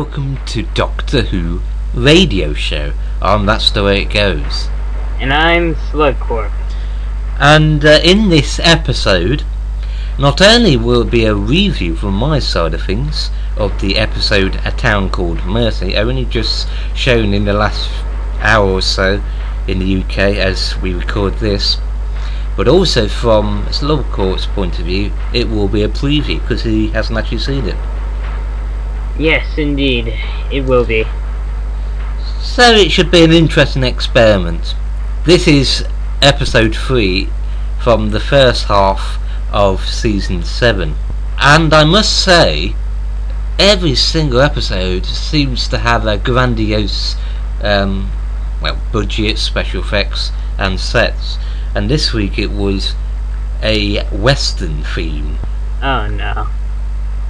welcome to Doctor Who Radio Show. That's the way it goes. And I'm Slugcorp. And in this episode, not only will it be a review from my side of things of the episode A Town Called Mercy, only just shown in the last hour or so in the UK as we record this, but also from Slugcorp's point of view, it will be a preview because he hasn't actually seen it. Yes, indeed, it will be. So it should be an interesting experiment. This is episode 3 from the first half of season 7, and I must say every single episode seems to have a grandiose budget, special effects and sets, and this week it was a western theme. Oh no.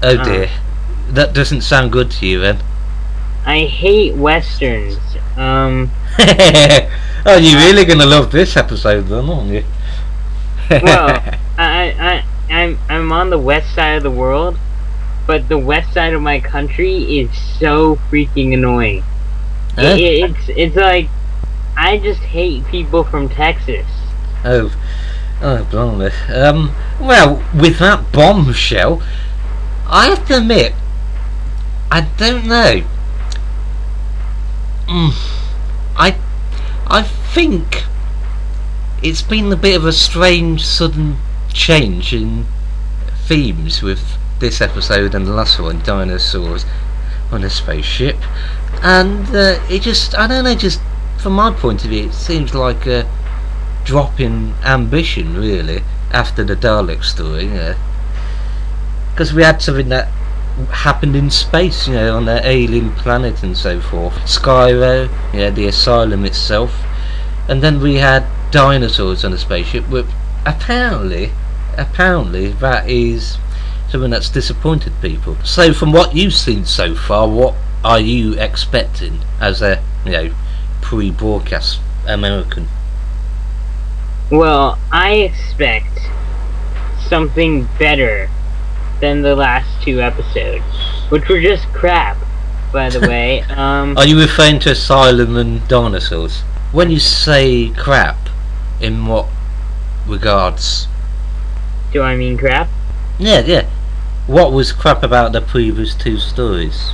Oh dear. That doesn't sound good to you then. I hate westerns. Oh, you're really gonna love this episode then, aren't you? Well, I'm on the west side of the world, but the west side of my country is so freaking annoying. Huh? It's like I just hate people from Texas. Oh, blimey. Well, with that bombshell, I have to admit, I don't know. I think it's been a bit of a strange sudden change in themes with this episode and the last one, Dinosaurs on a spaceship, and it just, I don't know, just from my point of view it seems like a drop in ambition really after the Dalek story, because we had something that happened in space, on an alien planet and so forth. Skyro, the Asylum itself, and then we had dinosaurs on a spaceship. But apparently that is something that's disappointed people. So from what you've seen so far, what are you expecting as a pre-broadcast American? Well, I expect something better than the last two episodes, which were just crap, by the way. Are you referring to Asylum and Dinosaurs? When you say crap, in what regards? Do I mean crap? Yeah. What was crap about the previous two stories?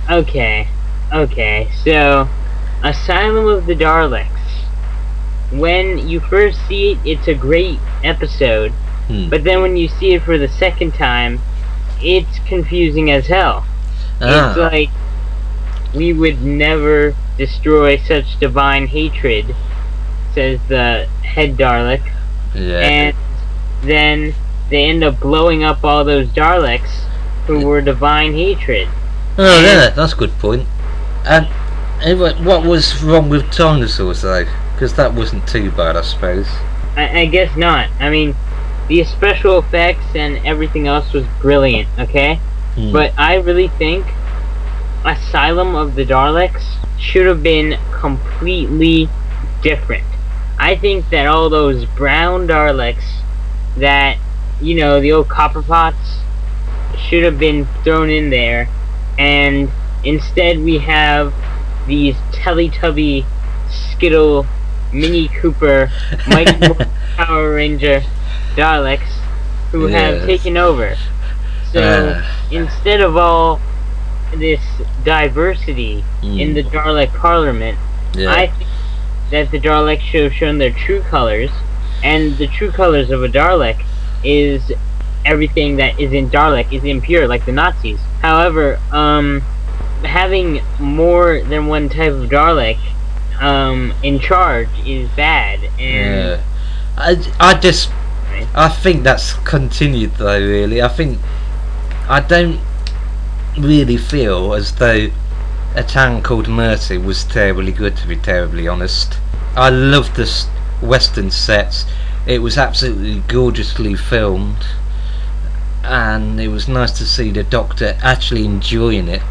Okay, so Asylum of the Daleks. When you first see it, it's a great episode. But then when you see it for the second time, it's confusing as hell. It's like, we would never destroy such divine hatred, says the head Dalek. Yeah. And then they end up blowing up all those Daleks who were divine hatred. Oh, yeah, that's a good point. And what was wrong with Dinosaurs, though? Because that wasn't too bad, I suppose. I guess not. I mean, the special effects and everything else was brilliant, okay? But I really think Asylum of the Daleks should have been completely different. I think that all those brown Daleks that, the old copper pots, should have been thrown in there, and instead we have these Teletubby, Skittle, Mini Cooper, Mighty Morphin Power Ranger Daleks who have taken over. So instead of all this diversity in the Dalek Parliament, I think that the Daleks should have shown their true colors, and the true colors of a Dalek is everything that is in Dalek is impure, like the Nazis. However, having more than one type of Dalek in charge is bad, and I think that's continued though, really. I don't really feel as though A Town Called Mercy was terribly good, to be terribly honest. I loved the western sets. It was absolutely gorgeously filmed, and it was nice to see the Doctor actually enjoying it.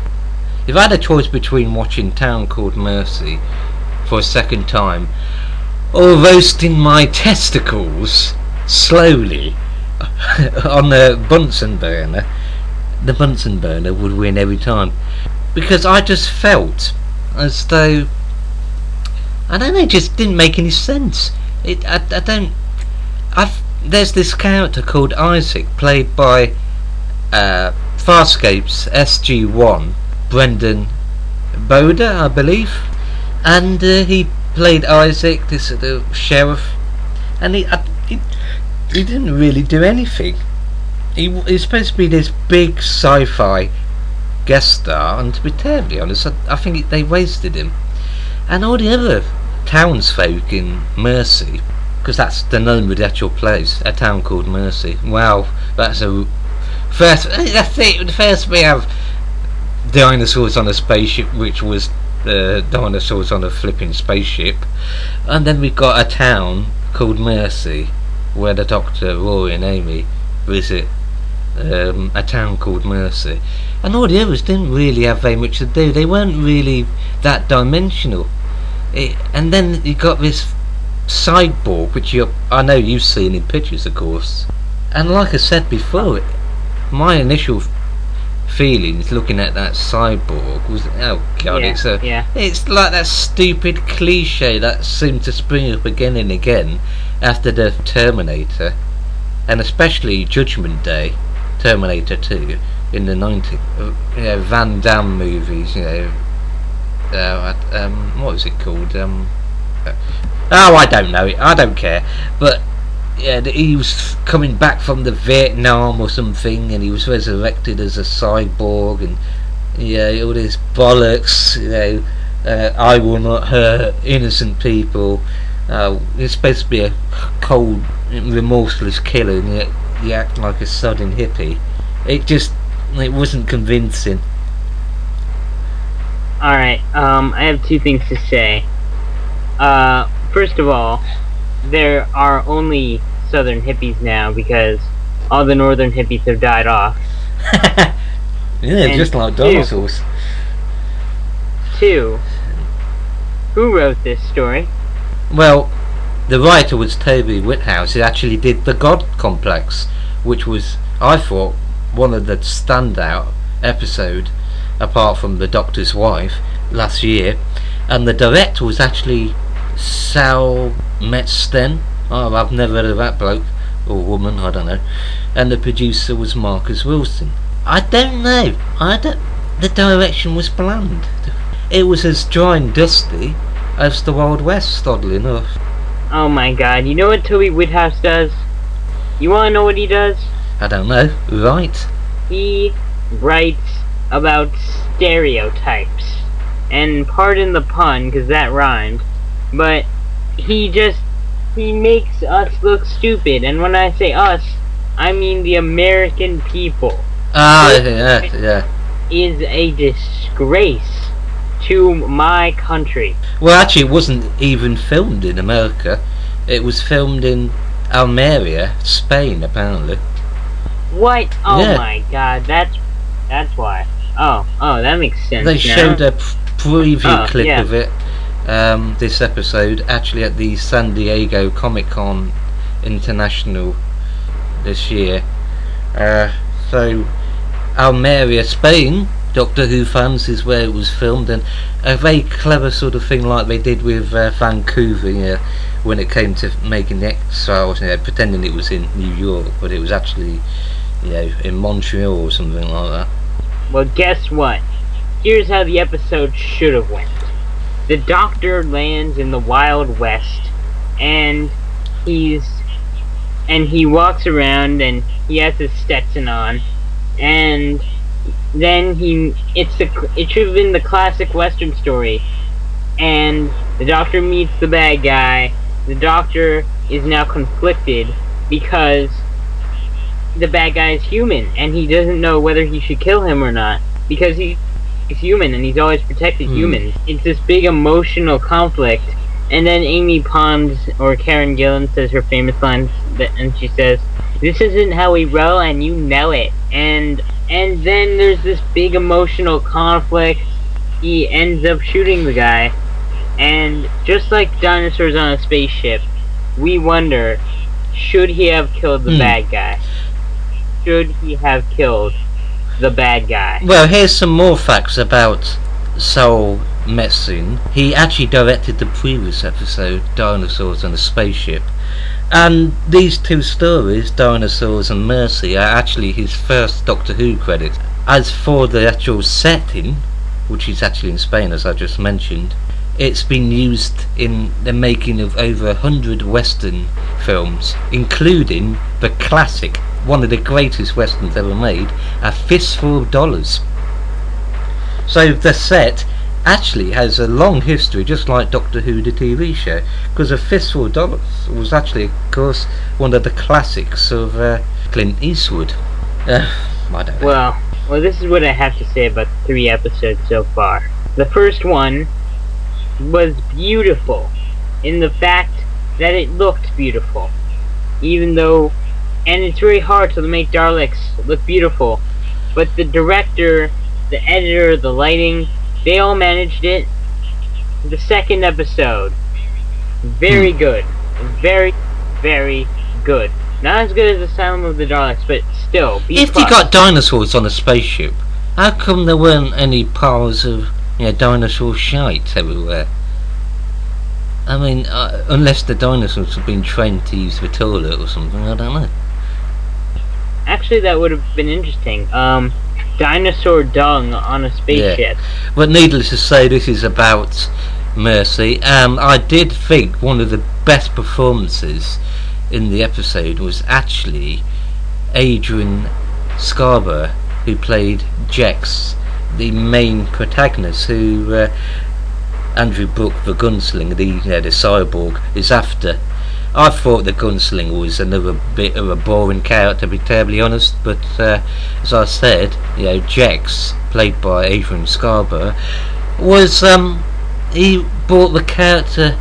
If I had a choice between watching Town Called Mercy for a second time or roasting my testicles slowly on the Bunsen burner, the Bunsen burner would win every time. because I just felt as though, I don't know, it just didn't make any sense. There's this character called Isaac, played by Farscape's SG-1, Brendan Boda, I believe, and he played Isaac, this sheriff, and he didn't really do anything. He's supposed to be this big sci-fi guest star, and to be terribly honest, I think they wasted him. And all the other townsfolk in Mercy, because that's the name of the actual place, a town called Mercy. Wow, that's a first. That's it. First we have dinosaurs on a spaceship, which was dinosaurs on a flipping spaceship, and then we've got a town called Mercy, where the Doctor, Rory, and Amy visit. A town called Mercy, and all the others didn't really have very much to do. They weren't really that dimensional. And then you got this cyborg, which I know you've seen in pictures, of course. And like I said before, my initial feelings looking at that cyborg was, oh god, it's like that stupid cliche that seemed to spring up again and again after the Terminator, and especially Judgment Day, Terminator 2 in the 90s, Van Damme movies, what was it called? I don't know it. I don't care. But yeah, he was coming back from the Vietnam or something, and he was resurrected as a cyborg, and all this bollocks. I will not hurt innocent people. It's supposed to be a cold, remorseless killer, and yet you act like a sodden hippie. It wasn't convincing. Alright, I have two things to say. First of all, there are only southern hippies now because all the northern hippies have died off. And just like dinosaurs. Two, who wrote this story? Well, the writer was Toby Whithouse. He actually did The God Complex, which was, I thought, one of the standout episode, apart from The Doctor's Wife, last year. And the director was actually Sal Metzen. Oh, I've never heard of that bloke or woman, I don't know. And the producer was Marcus Wilson. I don't know. The direction was bland. It was as dry and dusty as the Wild West, oddly enough. Oh my god, you know what Toby Whithouse does? You wanna know what he does? I don't know. Right? He writes about stereotypes. And pardon the pun, because that rhymed, but he makes us look stupid. And when I say us, I mean the American people. Yeah. Is a disgrace to my country. Well, actually, it wasn't even filmed in America. It was filmed in Almeria, Spain, apparently. What? Oh yeah. My god, that's why. Oh, that makes sense. They showed a preview clip of it, this episode, actually at the San Diego Comic-Con International this year. So, Almeria, Spain, Doctor Who fans, is where it was filmed, and a very clever sort of thing like they did with Vancouver, when it came to making the X-Files, pretending it was in New York, but it was actually, in Montreal or something like that. Well, guess what? Here's how the episode should have went. The Doctor lands in the Wild West, and he walks around, and he has his Stetson on, and then it should have been the classic Western story, and the Doctor meets the bad guy. The Doctor is now conflicted because the bad guy is human, and he doesn't know whether he should kill him or not, because he's human, and he's always protected humans. It's this big emotional conflict, and then Amy Pond, or Karen Gillan, says her famous line, and she says, "This isn't how we roll, and you know it." And then there's this big emotional conflict. He ends up shooting the guy, and just like dinosaurs on a spaceship, we wonder, should he have killed the bad guy? Should he have killed the bad guy. Well, here's some more facts about Saul Metzing. He actually directed the previous episode, Dinosaurs on a Spaceship. And these two stories, Dinosaurs and Mercy, are actually his first Doctor Who credits. As for the actual setting, which is actually in Spain, as I just mentioned, it's been used in the making of over 100 Western films, including the classic, one of the greatest Westerns ever made, A Fistful of Dollars. So the set actually has a long history, just like Doctor Who the TV show, because A Fistful of Dollars was actually, of course, one of the classics of Clint Eastwood. I don't know. Well, this is what I have to say about the 3 episodes so far. The first one was beautiful in the fact that it looked beautiful, even though, and it's very hard to make Daleks look beautiful, but the director, the editor, the lighting, they all managed it. The second episode, very good, very, very good. Not as good as Asylum of the Daleks, but still, B+. If you got dinosaurs on a spaceship, how come there weren't any piles of dinosaur shite everywhere? I mean, unless the dinosaurs have been trained to use the toilet or something, I don't know. Actually, that would have been interesting. Dinosaur dung on a spaceship. Yeah. But needless to say, this is about Mercy, and I did think one of the best performances in the episode was actually Adrian Scarborough, who played Jex, the main protagonist, who Andrew Brooke, the gunslinger, the cyborg, is after. I thought the gunslinger was another bit of a boring character, to be terribly honest, but as I said, Jex, played by Adrian Scarborough, was he brought the character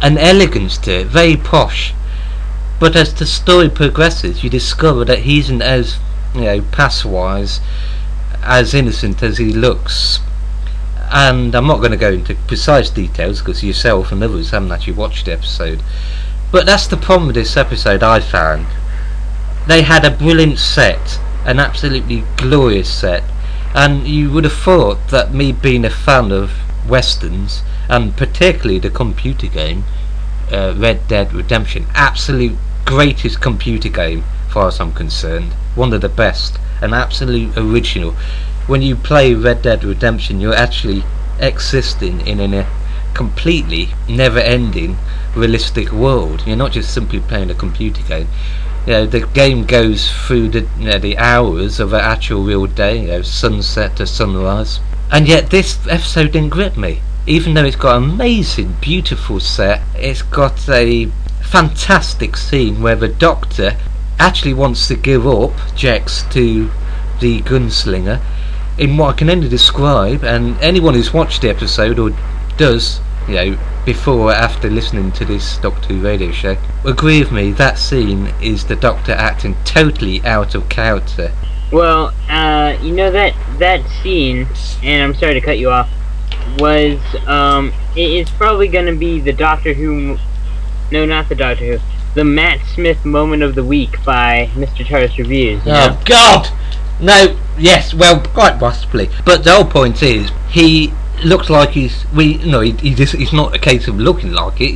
an elegance to it, very posh. But as the story progresses, you discover that he isn't as pass-wise, as innocent as he looks. And I'm not going to go into precise details because yourself and others haven't actually watched the episode. But that's the problem with this episode, I found. They had a brilliant set, an absolutely glorious set, and you would have thought that me being a fan of westerns, and particularly the computer game, Red Dead Redemption, absolute greatest computer game as far as I'm concerned, one of the best, an absolute original. When you play Red Dead Redemption, you're actually existing in a completely never-ending realistic world. You're not just simply playing a computer game. The game goes through the hours of an actual real day, sunset to sunrise. And yet this episode didn't grip me. Even though it's got an amazing, beautiful set, it's got a fantastic scene where the Doctor actually wants to give up Jex to the gunslinger in what I can only describe, and anyone who's watched the episode or does, before or after listening to this Doctor Who radio show, agree with me, that scene is the Doctor acting totally out of character. Well, that scene, and I'm sorry to cut you off, was, it is probably going to be the Doctor Who, no, not the Doctor Who, the Matt Smith moment of the week by Mr. Tardis Reviews. Oh, God! No, yes, well, quite possibly. But the whole point is, he looks like he's not a case of looking like it,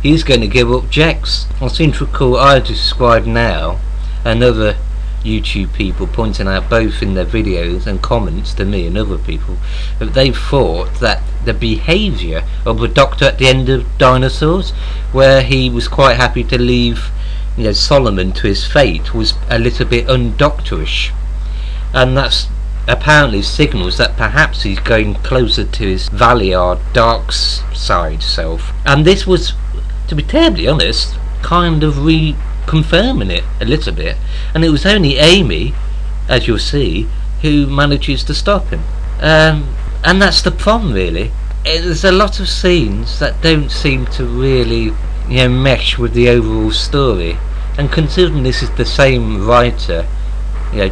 he's going to give up Jex. I seem to recall I described now, and other YouTube people pointing out both in their videos and comments to me and other people, that they thought that the behaviour of the Doctor at the end of Dinosaurs, where he was quite happy to leave Solomon to his fate, was a little bit undoctorish. And that's apparently signals that perhaps he's going closer to his Valeyard dark side self. And this was, to be terribly honest, kind of reconfirming it a little bit. And it was only Amy, as you'll see, who manages to stop him. And that's the problem, really. There's a lot of scenes that don't seem to really mesh with the overall story. And considering this is the same writer,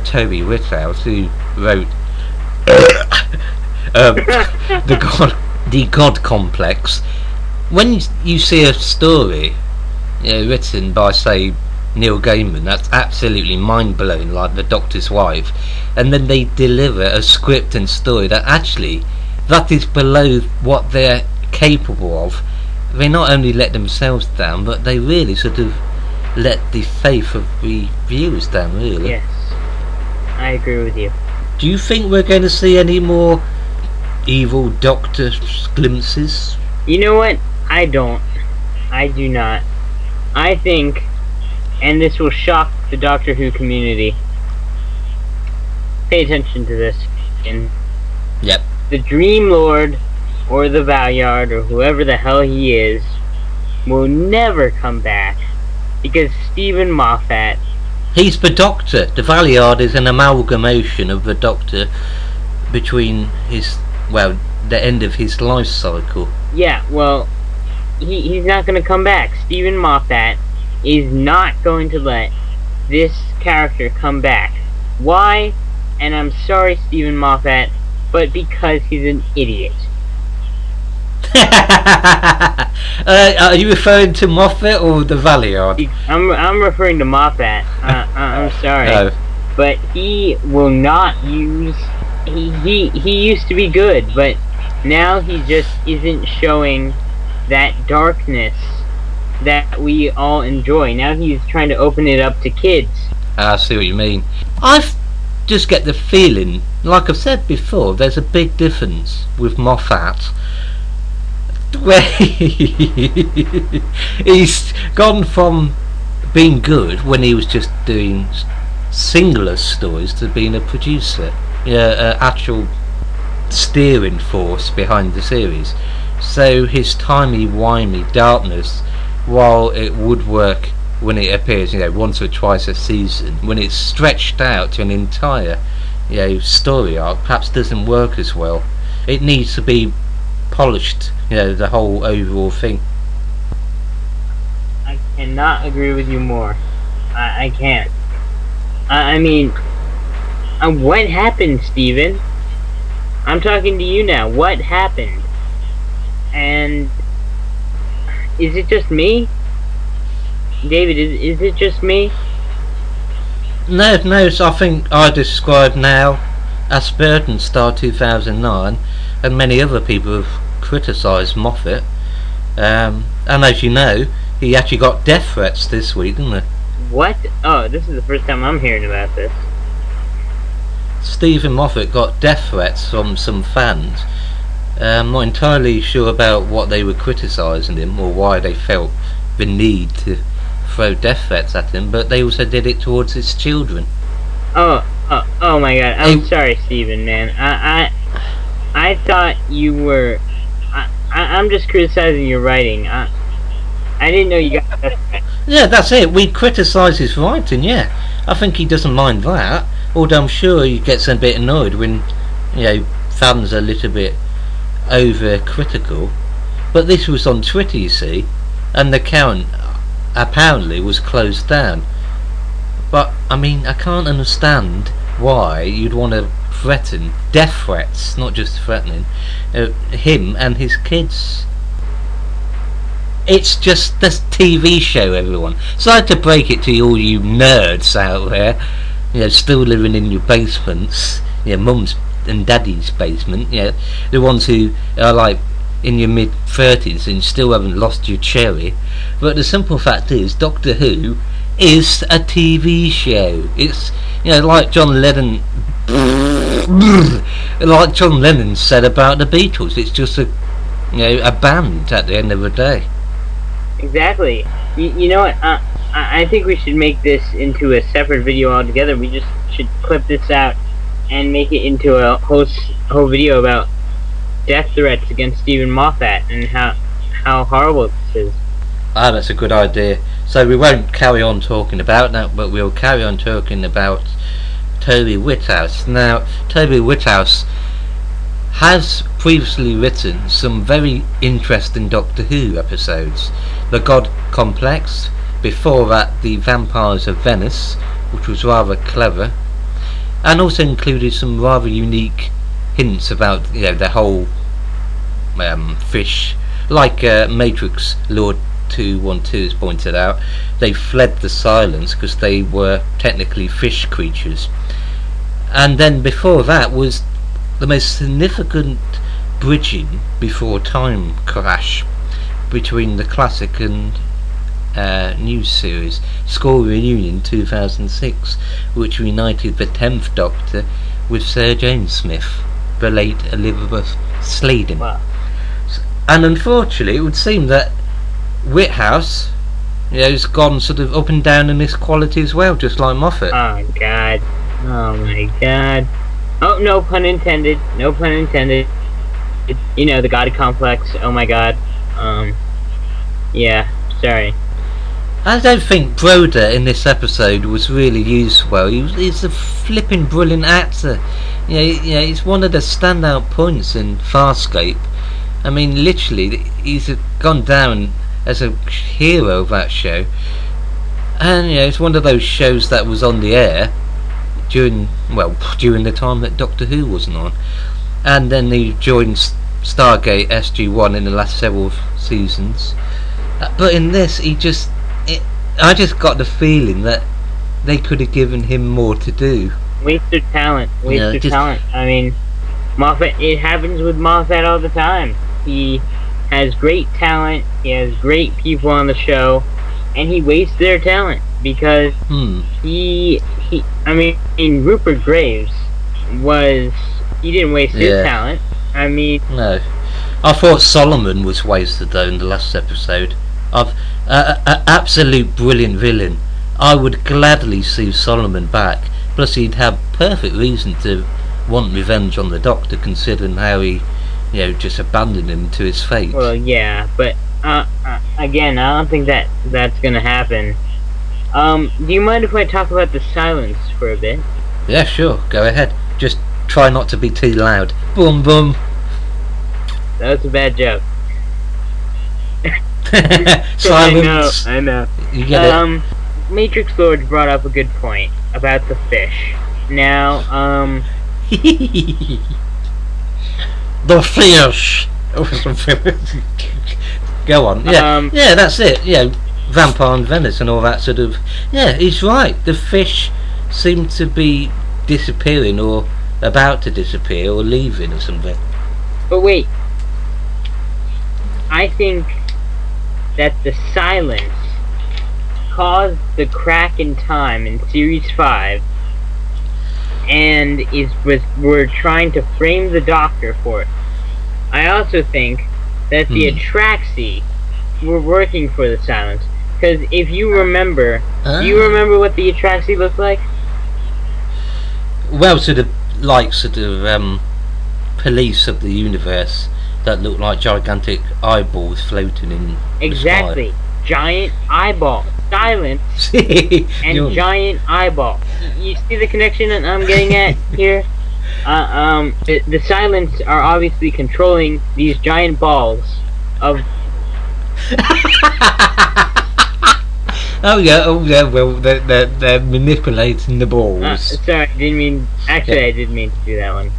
Toby Whithouse, who wrote the God Complex, when you see a story written by, say, Neil Gaiman, that's absolutely mind-blowing, like the Doctor's Wife, and then they deliver a script and story that actually, that is below what they're capable of. They not only let themselves down, but they really sort of let the faith of the viewers down, really. Yes, I agree with you. Do you think we're going to see any more evil Doctor glimpses? You know what? I don't. I do not. I think, and this will shock the Doctor Who community, pay attention to this. Yep. The Dream Lord, or the Valeyard, or whoever the hell he is, will never come back, because Steven Moffat... He's the Doctor. The Valeyard is an amalgamation of the Doctor between his, well, the end of his life cycle. Yeah, well, he's not going to come back. Steven Moffat is not going to let this character come back. Why? And I'm sorry, Steven Moffat, but because he's an idiot. Are you referring to Moffat or the Valeyard? I'm referring to Moffat. I'm sorry, No. but he will not use. He used to be good, but now he just isn't showing that darkness that we all enjoy. Now he's trying to open it up to kids. I see what you mean. I just get the feeling, like I've said before, there's a big difference with Moffat, where he's gone from being good when he was just doing singular stories to being a producer, actual steering force behind the series. So his timey-wimey darkness, while it would work when it appears, once or twice a season, when it's stretched out to an entire, story arc, perhaps doesn't work as well. It needs to be polished, the whole overall thing. I cannot agree with you more. I can't. I mean, what happened, Steven? I'm talking to you now. What happened? And is it just me? David, is it just me? No, I think I described now as Burton Star 2009, and many other people have criticised Moffat. And as you know, he actually got death threats this week, didn't he? What? Oh, this is the first time I'm hearing about this. Steven Moffat got death threats from some fans. I'm not entirely sure about what they were criticising him or why they felt the need to throw death threats at him, but they also did it towards his children. Oh my god, I'm sorry, Steven, man. I thought you were... I'm just criticizing your writing. I didn't know you got death threats. Yeah, that's it. We criticise his writing, yeah. I think he doesn't mind that, although I'm sure he gets a bit annoyed when, fans are a little bit over-critical. But this was on Twitter, you see, and the account apparently was closed down. But, I mean, I can't understand why you'd want to threaten, death threats, not just threatening, him and his kids. It's just this TV show, everyone. Sorry to break it to all you nerds out there, still living in your basements, mum's and daddy's basement, the ones who are like in your mid-30s and still haven't lost your cherry. But the simple fact is, Doctor Who is a TV show. It's, like John Lennon said about the Beatles, it's just a band at the end of the day. Exactly. You know what? I think we should make this into a separate video altogether. We just should clip this out and make it into a whole video about death threats against Steven Moffat and how horrible this is. That's a good idea. So we won't carry on talking about that, but we'll carry on talking about Toby Whithouse. Now, Toby Whithouse has previously written some very interesting Doctor Who episodes. The God Complex, before that the Vampires of Venice, which was rather clever, and also included some rather unique hints about the whole fish, like Matrix Lord 212 has pointed out, they fled the silence because they were technically fish creatures. And then before that was the most significant bridging before time crash between the classic and news series, School Reunion 2006, which united the 10th Doctor with Sir James Smith, the late Elizabeth Sladen. Wow. And unfortunately, it would seem that Whithouse, has gone sort of up and down in this quality as well, just like Moffat. Oh God! Oh my God! Oh, no pun intended. No pun intended. The God complex. Oh my God. Yeah. Sorry. I don't think Broder in this episode was really used well. He's a flipping brilliant actor. He's one of the standout points in Farscape. I mean, literally, he's gone down as a hero of that show. And it's one of those shows that was on the air during the time that Doctor Who wasn't on. And then he joined Stargate SG-1 in the last several seasons. But in this, I just got the feeling that they could have given him more to do. Wasted talent. Talent. I mean, Moffat. It happens with Moffat all the time. He has great talent. He has great people on the show, and he wastes their talent because he. I mean, Rupert Graves he didn't waste his talent. I mean, no. I thought Solomon was wasted though in the last episode. Absolute brilliant villain. I would gladly see Solomon back. Plus, he'd have perfect reason to want revenge on the Doctor, considering how he, just abandoned him to his fate. Well, yeah, but again, I don't think that's gonna happen. Do you mind if I talk about the silence for a bit? Yeah, sure. Go ahead. Just try not to be too loud. Boom, boom. That was a bad joke. Silence. I know. You get it. Matrix Lord brought up a good point about the fish. Now, the fish. Go on. Yeah, that's it. Vampire in Venice and all that sort of. Yeah, he's right. The fish seem to be disappearing or about to disappear or leaving or something. But wait. I think that the silence caused the crack in time in Series 5 and we're trying to frame the Doctor for it. I also think that the Atraxi were working for the silence. Because if you remember, do you remember what the Atraxi looked like? Well, sort of police of the universe that look like gigantic eyeballs floating in exactly. the sky. Giant eyeball. Silence and giant eyeball. You see the connection that I'm getting at here? The silence are obviously controlling these giant balls of... Oh yeah, well, they're manipulating the balls. Sorry, I didn't mean to do that one.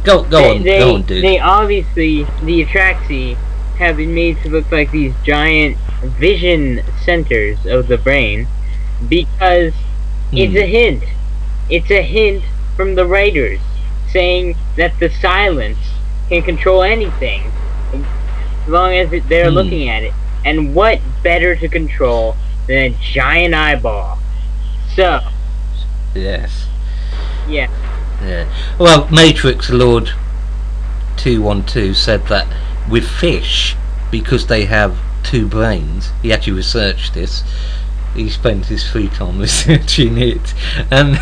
Go on, dude. They obviously, the Atraxi, have been made to look like these giant vision centers of the brain because it's a hint. It's a hint from the writers saying that the silence can control anything as long as they're looking at it. And what better to control than a giant eyeball? So. Yes. Yeah. Yeah. Well, Matrix Lord 212 said that with fish, because they have two brains, he actually researched this. He spent his free time researching it, and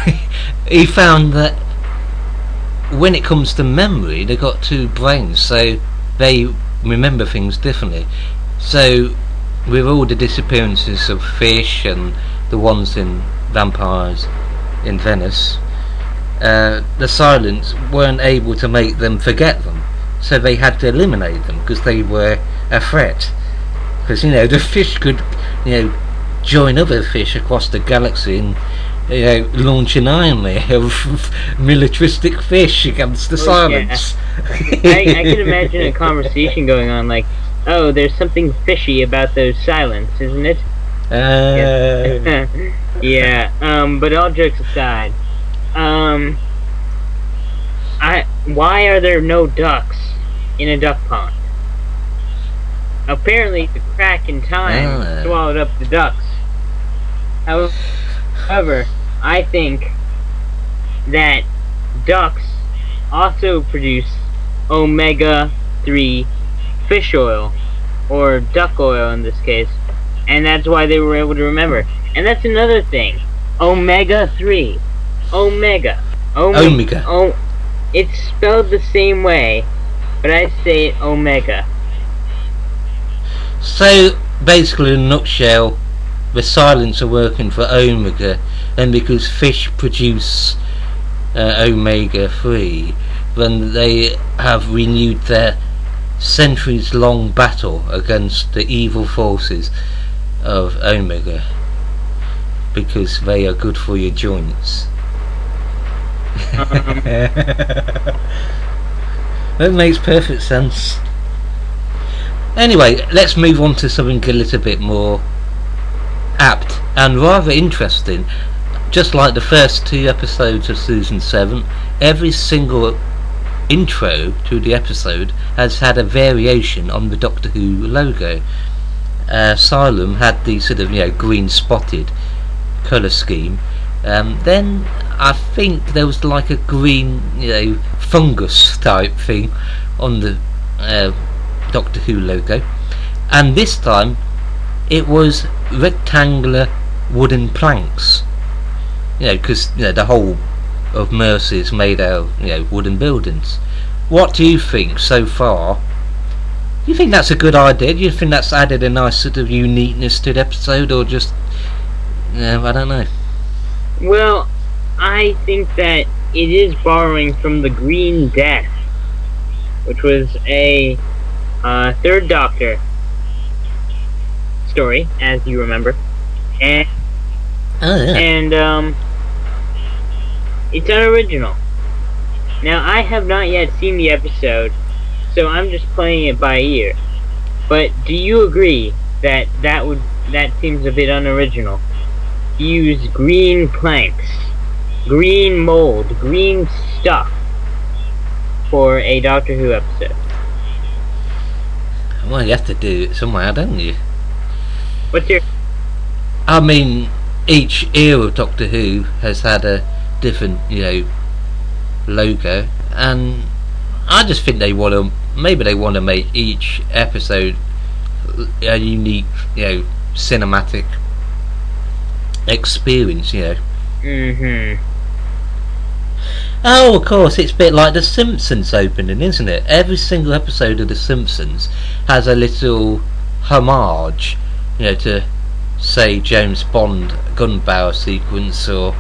he found that when it comes to memory, they've got two brains, so they remember things differently. So, with all the disappearances of fish and the ones in Vampires in Venice, the silence weren't able to make them forget them, so they had to eliminate them because they were a threat. Because the fish could, join other fish across the galaxy and launch an army of militaristic fish against the silence. Yeah. I can imagine a conversation going on like, Oh, there's something fishy about those silents, isn't it? Uh, Yeah. But all jokes aside, why are there no ducks in a duck pond? Apparently, the crack in time swallowed up the ducks. However, I think that ducks also produce omega-3 fish oil, or duck oil in this case, and that's why they were able to remember. And that's another thing. Omega-3. Omega. It's spelled the same way, but I say it omega. So, basically, in a nutshell, the silents are working for omega, and because fish produce omega-3, then they have renewed their centuries-long battle against the evil forces of omega, because they are good for your joints. That makes perfect sense. Anyway, let's move on to something a little bit more apt and rather interesting. Just like the first 2 episodes of season 7, every single intro to the episode has had a variation on the Doctor Who logo. Asylum had the sort of green spotted colour scheme. Then I think there was like a green fungus type thing on the Doctor Who logo, and this time it was rectangular wooden planks, because the whole of Mercy is made out of wooden buildings. What do you think so far? Do you think that's a good idea? Do you think that's added a nice sort of uniqueness to the episode, or just I don't know? Well, I think that it is borrowing from the Green Death, which was a Third Doctor story, as you remember, and it's unoriginal. Now, I have not yet seen the episode, so I'm just playing it by ear. But do you agree that that seems a bit unoriginal? Use green planks, green mold, green stuff for a Doctor Who episode. Well, you have to do it somewhere, don't you? What's your... I mean, each era of Doctor Who has had a different, logo, and I just think they want to make each episode a unique, cinematic experience, Oh, of course, it's a bit like The Simpsons opening, isn't it? Every single episode of The Simpsons has a little homage, to, say, James Bond gun barrel sequence, or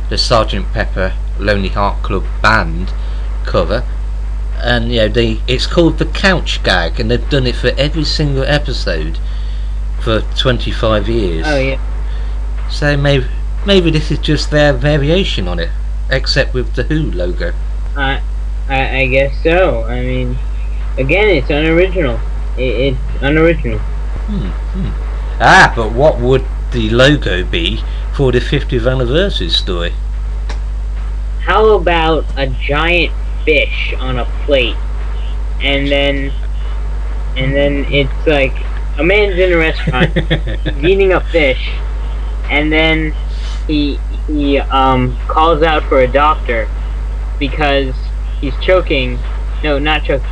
the Sgt. Pepper Lonely Heart Club Band cover. And, it's called the couch gag, and they've done it for every single episode for 25 years. Oh, yeah. So maybe this is just their variation on it, except with the Who logo. I guess so. I mean, again, it's unoriginal. It's unoriginal. But what would the logo be for the 50th anniversary story? How about a giant fish on a plate, and then it's like a man's in a restaurant, he's eating a fish, and then he calls out for a doctor because he's choking. No, not choking.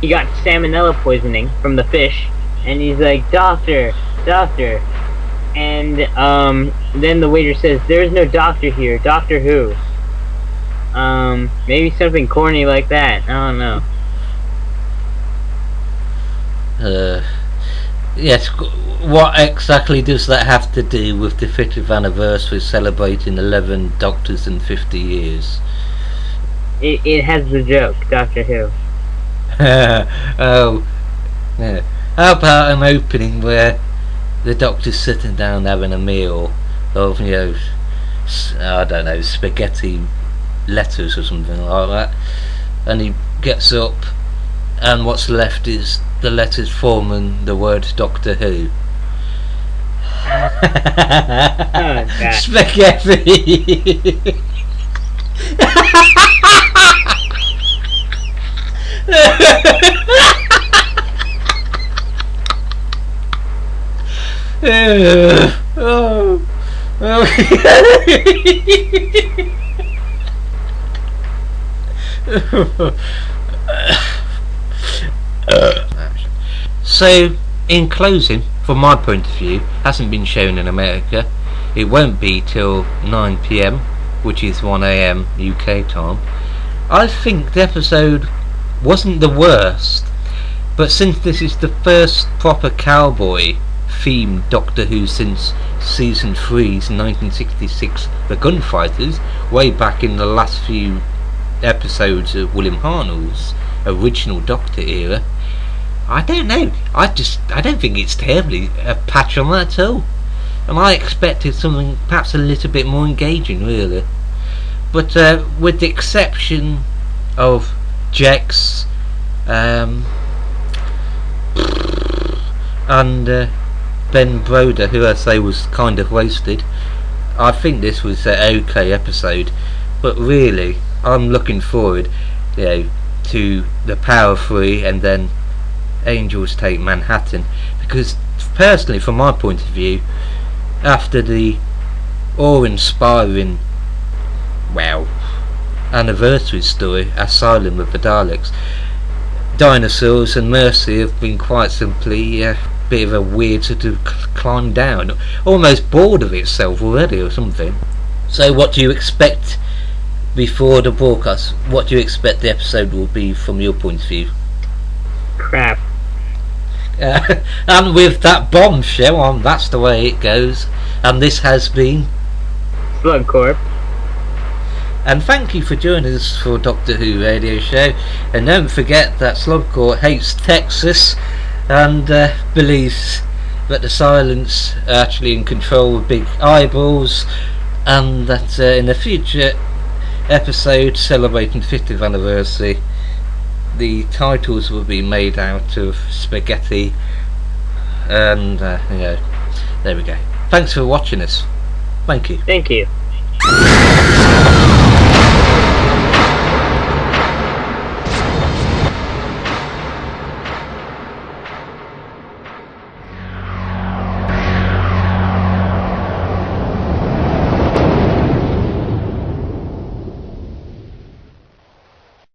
He got salmonella poisoning from the fish, and he's like, doctor, and then the waiter says, "There's no doctor here. Doctor Who." Maybe something corny like that. I don't know. Yes, what exactly does that have to do with the 50th anniversary celebrating 11 Doctors in 50 years? It has the joke, Doctor Who. Oh, yeah. How about an opening where the Doctor's sitting down having a meal of, I don't know, spaghetti lettuce or something like that, and he gets up, and what's left is the letters forming the word Doctor Who. Spaghetti. So, in closing, from my point of view, hasn't been shown in America. It won't be till 9 PM, which is 1 AM UK time. I think the episode wasn't the worst, but since this is the first proper cowboy themed Doctor Who since season 3's 1966 The Gunfighters, way back in the last few episodes of William Hartnell's original Doctor era, I don't know, I don't think it's terribly a patch on that at all, and I expected something perhaps a little bit more engaging, really. But with the exception of Jex and Ben Broder, who I say was kind of wasted, I think this was an okay episode. But really, I'm looking forward, to the Power 3 and then Angels Take Manhattan, because personally, from my point of view, after the awe-inspiring, anniversary story, Asylum with the Daleks, Dinosaurs and Mercy have been quite simply a bit of a weird sort of climb down, almost bored of itself already or something. So what do you expect before the broadcast? What do you expect the episode will be from your point of view? Crap. And with that bombshell, that's the way it goes. And this has been Slugcorp. And thank you for joining us for Doctor Who Radio Show. And don't forget that Slugcorp hates Texas and believes that the Silents are actually in control of big eyeballs, and that in a future episode celebrating the 50th anniversary, the titles will be made out of spaghetti. And there we go. Thanks for watching us. Thank you. Thank you.